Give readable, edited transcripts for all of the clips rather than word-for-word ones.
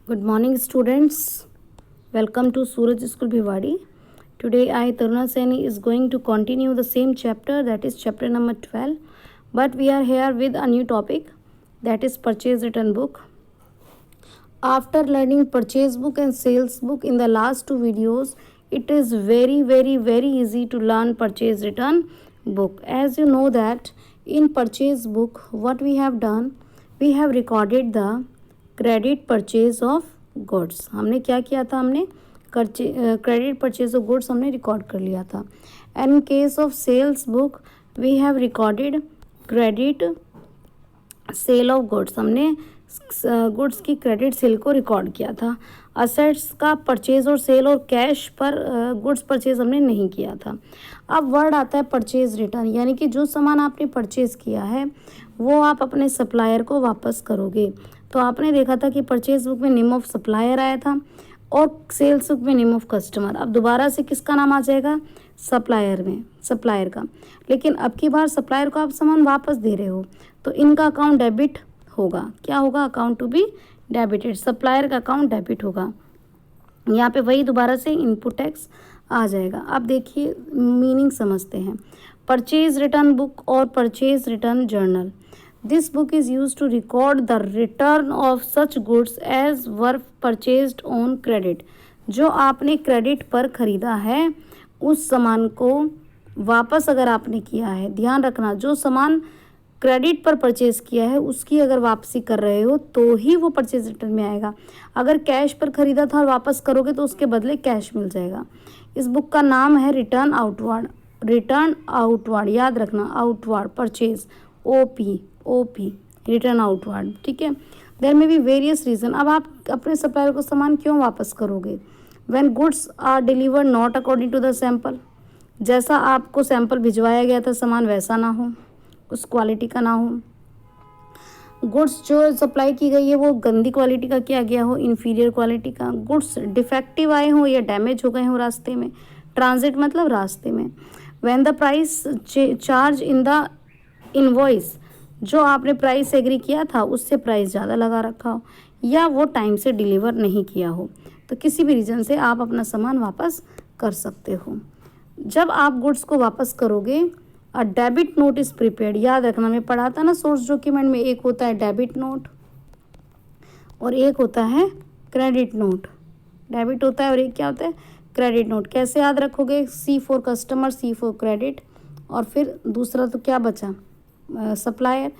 Good morning, students. Welcome to Suraj School Bhiwadi. Today, I, Taruna Saini, is going to continue the same chapter, that is chapter number 12. But we are here with a new topic, that is purchase return book. After learning purchase book and sales book in the last two videos, it is very easy to learn purchase return book. As you know that in purchase book, what we have done, we have recorded the credit purchase of goods. हमने क्या किया था, हमने credit purchase of goods हमने record कर लिया था. And in case of sales book we have recorded credit sale of goods. हमने गुड्स की क्रेडिट सेल को रिकॉर्ड किया था. असेट्स का परचेज और सेल और कैश पर गुड्स परचेज हमने नहीं किया था. अब वर्ड आता है परचेज रिटर्न, यानी कि जो सामान आपने परचेज किया है वो आप अपने सप्लायर को वापस करोगे. तो आपने देखा था कि परचेज बुक में नेम ऑफ सप्लायर आया था और सेल्स बुक में नेम ऑफ कस्टमर. अब दोबारा से किसका नाम आ जाएगा, सप्लायर का. लेकिन अब की बार सप्लायर को आप सामान वापस दे रहे हो तो इनका अकाउंट डेबिट होगा. क्या होगा, account to be debited. Supplier का अकाउंट डेबिट होगा. यहाँ पे वही दोबारा से इनपुट टैक्स आ जाएगा. अब देखिए मीनिंग समझते हैं. परचेज रिटर्न बुक और purchase return journal. This book is used to record the return of such goods as were purchased on credit. जो आपने क्रेडिट पर ख़रीदा है उस सामान को वापस अगर आपने किया है, ध्यान रखना जो सामान क्रेडिट पर परचेज़ किया है उसकी अगर वापसी कर रहे हो तो ही वो परचेज रिटर्न में आएगा. अगर कैश पर ख़रीदा था और वापस करोगे तो उसके बदले कैश मिल जाएगा. इस बुक का नाम है रिटर्न आउटवर्ड. याद रखना, outward purchase OP return outward. ठीक है. देयर में बी वेरियस रीज़न. अब आप अपने सप्लायर को सामान क्यों वापस करोगे. When goods are delivered not according to the sample. जैसा आपको सैंपल भिजवाया गया था सामान वैसा ना हो, उस क्वालिटी का ना हो. गुड्स जो सप्लाई की गई है वो गंदी क्वालिटी का किया गया हो, इन्फीरियर क्वालिटी का. गुड्स डिफेक्टिव आए हों या डैमेज हो गए हों रास्ते में. ट्रांजिट मतलब रास्ते में. When the price charge in the invoice, जो आपने प्राइस एग्री किया था उससे प्राइस ज़्यादा लगा रखा हो या वो टाइम से डिलीवर नहीं किया हो, तो किसी भी रीज़न से आप अपना सामान वापस कर सकते हो. जब आप गुड्स को वापस करोगे a debit note is prepared. याद रखना, मैं पढ़ा था ना सोर्स डॉक्यूमेंट में, एक होता है डेबिट नोट और एक होता है क्रेडिट नोट. डेबिट होता है और एक क्या होता है, क्रेडिट नोट. कैसे याद रखोगे, C for customer, C for credit और फिर दूसरा तो क्या बचा, सप्लायर.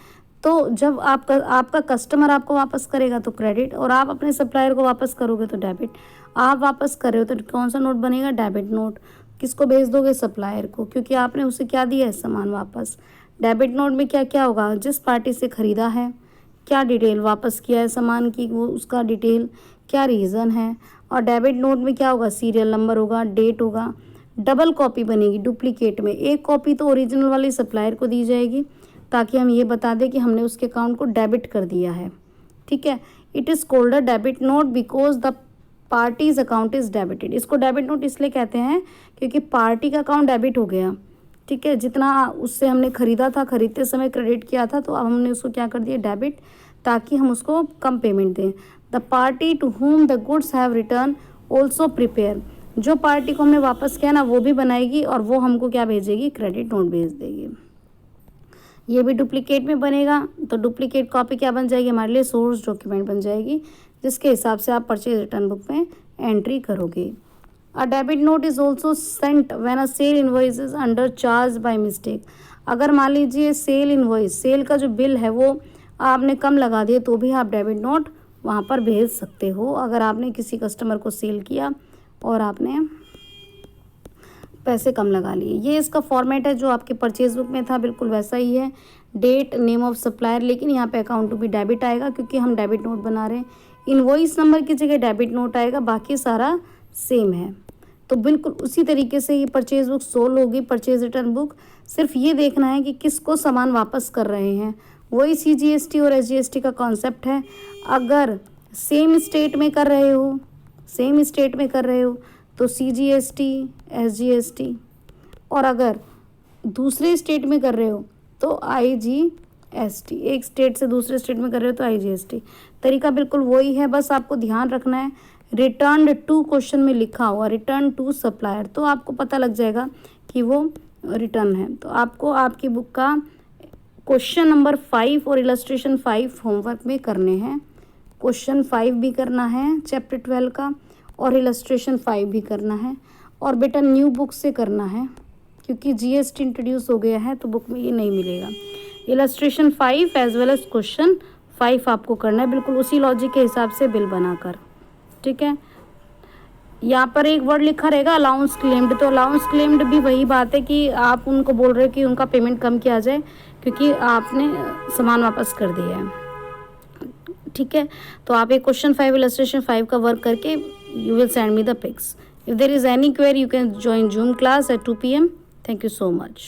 तो जब आपका कस्टमर आपको वापस करेगा तो क्रेडिट और आप अपने सप्लायर को वापस करोगे तो डेबिट. आप वापस कर रहे हो तो कौन सा नोट बनेगा, डेबिट नोट. किसको भेज दोगे, सप्लायर को, क्योंकि आपने उसे क्या दिया है, सामान वापस. डेबिट नोट में क्या क्या होगा, जिस पार्टी से ख़रीदा है, क्या डिटेल वापस किया है सामान की, वो उसका डिटेल, क्या रीज़न है. और डेबिट नोट में क्या होगा, सीरियल नंबर होगा, डेट होगा. डबल कॉपी बनेगी डुप्लीकेट में. एक कॉपी तो ओरिजिनल वाली सप्लायर को दी जाएगी ताकि हम ये बता दें कि हमने उसके अकाउंट को डेबिट कर दिया है. ठीक है. It is called a debit note because the parties account is debited. इसको डेबिट नोट इसलिए कहते हैं क्योंकि पार्टी का अकाउंट डेबिट हो गया. ठीक है. जितना उससे हमने ख़रीदा था, ख़रीदते समय क्रेडिट किया था, तो अब हमने उसको क्या कर दिया, डेबिट, ताकि हम उसको कम पेमेंट दें. The party to whom the goods have return also prepare. जो पार्टी को हमने वापस किया ना वो भी बनाएगी और वो हमको क्या भेजेगी, क्रेडिट नोट भेज देगी. ये भी डुप्लीकेट में बनेगा तो डुप्लीकेट कॉपी क्या बन जाएगी, हमारे लिए सोर्स डॉक्यूमेंट बन जाएगी, जिसके हिसाब से आप परचेज रिटर्न बुक में एंट्री करोगे. A debit note is also sent when a sale invoice is under charge by mistake. अगर मान लीजिए सेल इनवॉइस, सेल का जो बिल है वो आपने कम लगा दिया तो भी आप डेबिट नोट वहाँ पर भेज सकते हो. अगर आपने किसी कस्टमर को सेल किया और आपने पैसे कम लगा लिए. ये इसका फॉर्मेट है जो आपके परचेज बुक में था, बिल्कुल वैसा ही है. डेट, नेम ऑफ सप्लायर, लेकिन यहाँ पे अकाउंट टू बी डेबिट आएगा क्योंकि हम डेबिट नोट बना रहे हैं. इनवॉइस नंबर की जगह डेबिट नोट आएगा, बाकी सारा सेम है. तो बिल्कुल उसी तरीके से ये परचेज बुक सोल्व होगी, परचेज रिटर्न बुक. सिर्फ ये देखना है कि किसको सामान वापस कर रहे हैं. वही CGST और SGST का कॉन्सेप्ट है. अगर सेम स्टेट में कर रहे हो तो CGST, SGST, और अगर दूसरे स्टेट में कर रहे हो तो IG ST, एक स्टेट से दूसरे स्टेट में कर रहे हो तो IGST। तरीका बिल्कुल वही है, बस आपको ध्यान रखना है रिटर्न टू क्वेश्चन में लिखा हुआ रिटर्न टू सप्लायर, तो आपको पता लग जाएगा कि वो रिटर्न है। तो आपको आपकी बुक का क्वेश्चन नंबर 5 और इलस्ट्रेशन 5 होमवर्क में करने हैं। क्वेश्चन 5 भी करना है चैप्टर 12 का और इलस्ट्रेशन 5 भी करना है, और बेटा न्यू बुक से करना है क्योंकि GST इंट्रोड्यूस हो गया है तो बुक में ये नहीं मिलेगा। Illustration 5 as well as question 5 आपको करना है बिल्कुल उसी लॉजिक के हिसाब से बिल बनाकर, ठीक है। यहाँ पर एक वर्ड लिखा रहेगा अलाउंस क्लेम्ड, तो अलाउंस क्लेम्ड भी वही बात है कि आप उनको बोल रहे हो कि उनका पेमेंट कम किया जाए क्योंकि आपने सामान वापस कर दिया है, ठीक है। तो आप एक क्वेश्चन 5 इलस्ट्रेशन 5 का वर्क करके you will send me the pics. If there is any query you can join Zoom class at 2 PM। Thank you so much.